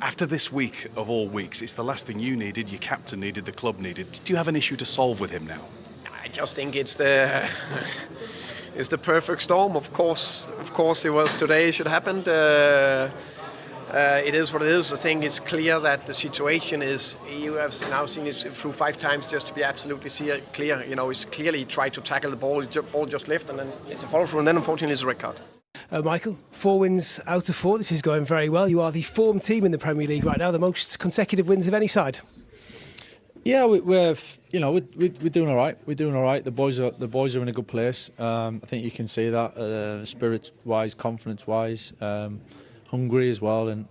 After this week of all weeks, it's the last thing you needed, your captain needed, the club needed. Do you have an issue to solve with him now? I just think it's the it's the perfect storm. Of course, it was today. It should happen. It is what it is. I think it's clear that the situation is. You have now seen it through 5 times just to be absolutely clear. You know, it's clearly tried to tackle the ball. The ball just left, and then it's a follow through, and then unfortunately it's a red card. Michael, 4 wins out of 4. This is going very well. You are the form team in the Premier League right now, the most consecutive wins of any side. Yeah, we're doing all right. We're doing all right. The boys are in a good place. I think you can see that spirit-wise, confidence-wise, hungry as well. And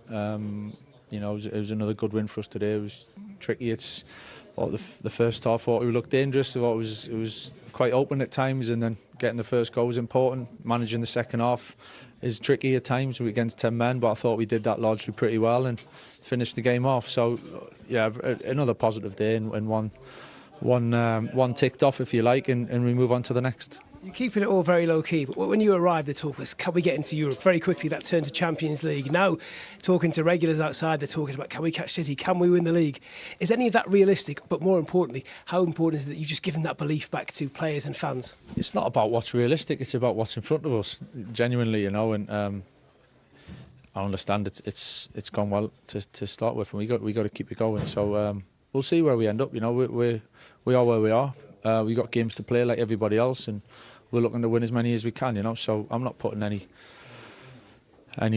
it was another good win for us today. It was tricky. It's the first half. I thought we looked dangerous. I thought it was quite open at times, and then getting the first goal was important. Managing the second half is tricky at times against 10 men, but I thought we did that largely pretty well and finished the game off. So, yeah, another positive day and one ticked off, if you like, and we move on to the next. You're keeping it all very low-key, but when you arrived, the talk was, can we get into Europe? Very quickly, that turned to Champions League. Now, talking to regulars outside, they're talking about, can we catch City? Can we win the league? Is any of that realistic? But more importantly, how important is it that you've just given that belief back to players and fans? It's not about what's realistic, it's about what's in front of us, genuinely, and I understand it's gone well to start with, and we got to keep it going. So we'll see where we end up. We are where we are. We've got games to play like everybody else, and we're looking to win as many as we can. So I'm not putting any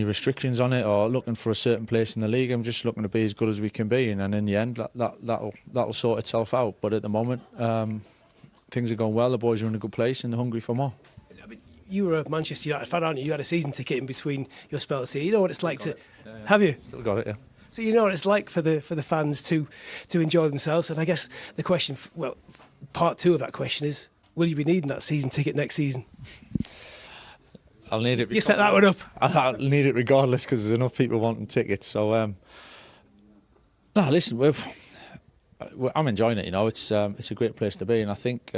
restrictions on it or looking for a certain place in the league. I'm just looking to be as good as we can be, and in the end, that'll sort itself out. But at the moment, things are going well. The boys are in a good place, and they're hungry for more. You were a Manchester United fan, aren't you? You had a season ticket in between your spells here. You know what it's like to... Yeah. Have you? Still got it, yeah. So you know what it's like for the fans to enjoy themselves. And I guess the question, well, part 2 of that question is, will you be needing that season ticket next season? I'll need it. You set that one up. I'll need it regardless, because there's enough people wanting tickets. So, no, listen, I'm enjoying it. It's a great place to be, and I think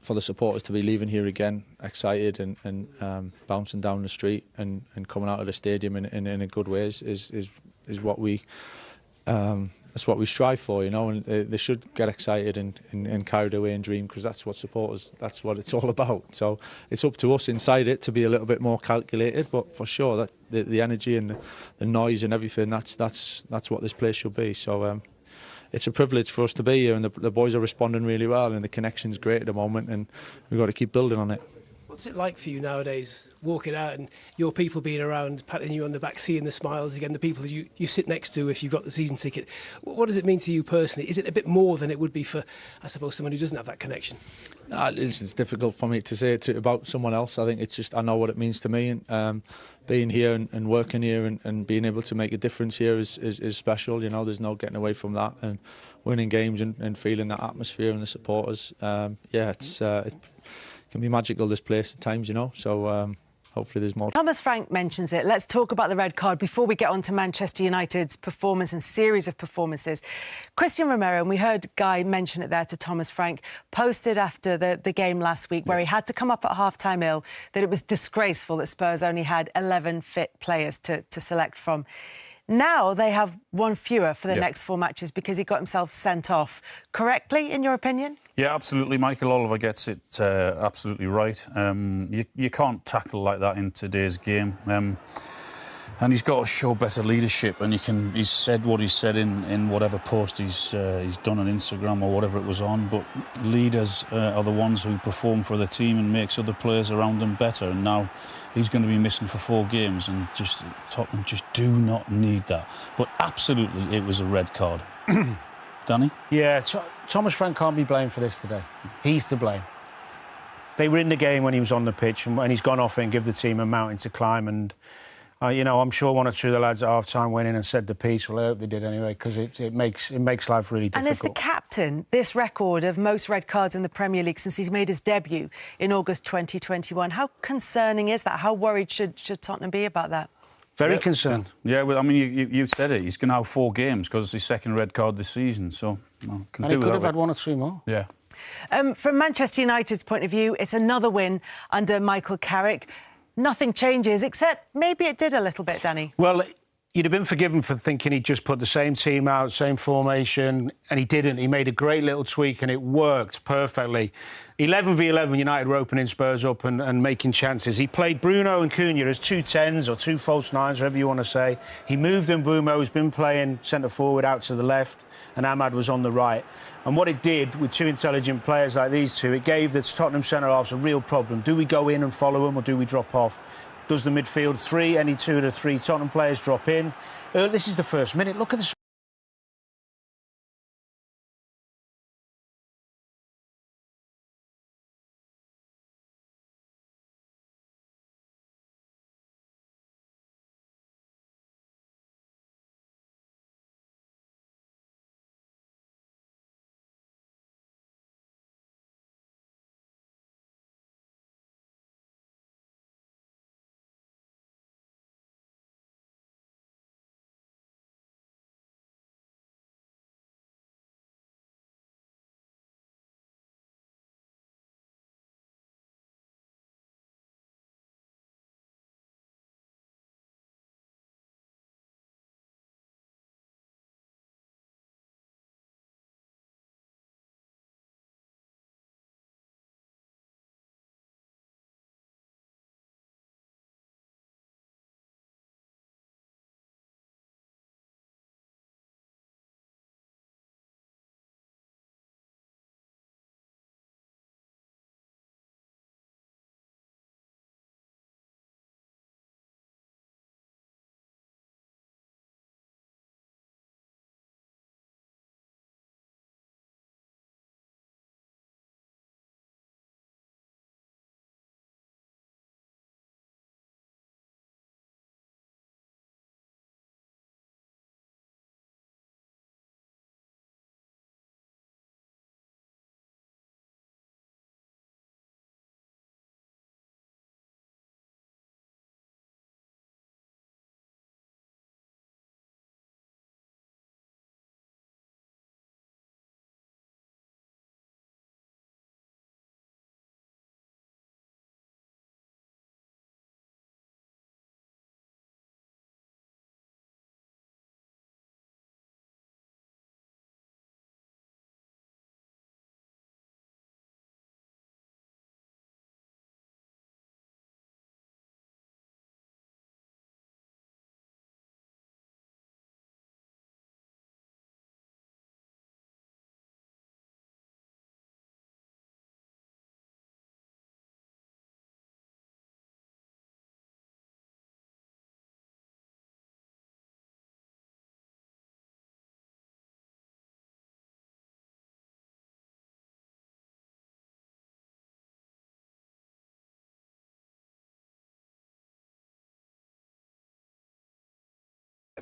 for the supporters to be leaving here again, excited and bouncing down the street and coming out of the stadium in a good way is what we. That's what we strive for, and they should get excited and carried away and dream, because that's what it's all about. So it's up to us inside it to be a little bit more calculated, but for sure that the energy and the noise and everything, that's what this place should be. So it's a privilege for us to be here, and the boys are responding really well, and the connection's great at the moment, and we've got to keep building on it. What's it like for you nowadays, walking out and your people being around, patting you on the back, seeing the smiles again, the people you sit next to if you've got the season ticket? What does it mean to you personally? Is it a bit more than it would be for, I suppose, someone who doesn't have that connection? It's difficult for me to say it about someone else. I think it's just, I know what it means to me, and being here and working here and being able to make a difference here is special. There's no getting away from that, and winning games and feeling that atmosphere and the supporters. It can be magical, this place at times, so hopefully there's more. Thomas Frank mentions it. Let's talk about the red card before we get on to Manchester United's performance and series of performances. Christian Romero, and we heard Guy mention it there to Thomas Frank, posted after the game last week where he had to come up at half-time ill, that it was disgraceful that Spurs only had 11 fit players to select from. Now they have one fewer for the next 4 matches because he got himself sent off. Correctly, in your opinion? Yeah, absolutely. Michael Oliver gets it absolutely right. You can't tackle like that in today's game. And he's got to show better leadership, and he's said what he said in whatever post he's done on Instagram or whatever it was on. But leaders are the ones who perform for the team and makes other players around them better. And now he's going to be missing for 4 games, and Tottenham just do not need that. But absolutely, it was a red card. Danny? Yeah, Thomas Frank can't be blamed for this today. He's to blame. They were in the game when he was on the pitch, and he's gone off and give the team a mountain to climb. And I'm sure 1 or 2 of the lads at half-time went in and said the piece. Well, I hope they did anyway, because it makes life really difficult. And as the captain, this record of most red cards in the Premier League since he's made his debut in August 2021, how concerning is that? How worried should Tottenham be about that? Very concerned. Yeah, well, I mean, you said it. He's going to have 4 games because it's his 2nd red card this season. So, and he could have had 1 or 2 more. Yeah. From Manchester United's point of view, it's another win under Michael Carrick. Nothing changes, except maybe it did a little bit, Danny. Well, you'd have been forgiven for thinking he'd just put the same team out, same formation, and he didn't. He made a great little tweak and it worked perfectly. 11v11, United were opening Spurs up and making chances. He played Bruno and Cunha as 2 10s or 2 false 9s, whatever you want to say. He moved Mbeumo, who's been playing centre-forward out to the left, and Ahmad was on the right. And what it did with 2 intelligent players like these two, it gave the Tottenham centre-halves a real problem. Do we go in and follow them or do we drop off? Does the midfield 3, any 2 of the 3 Tottenham players drop in? This is the first minute. Look at the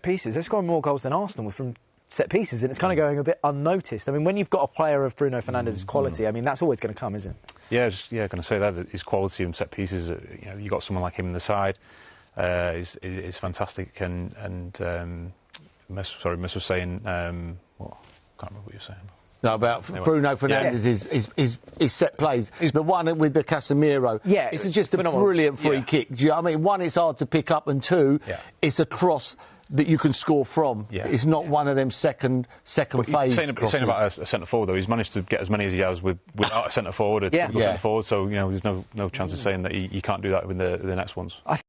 pieces. They're scoring more goals than Arsenal from set pieces, and it's kind of going a bit unnoticed. I mean, when you've got a player of Bruno Fernandes's quality, I mean, that's always going to come, isn't it? Yeah, going to say that his quality and set pieces. You got someone like him in the side is fantastic. And Miss was saying, well, I can't remember what you were saying. No, about anyway. Bruno Fernandes is set plays. The one with the Casemiro. Yeah, it's just a brilliant free kick. Do you know what I mean? One, it's hard to pick up, and 2, it's a cross that you can score from. It's not one of them second phase. Saying about a centre forward though, he's managed to get as many as he has without a centre forward, a typical centre forward. So there's no chance of saying that he can't do that with the next ones.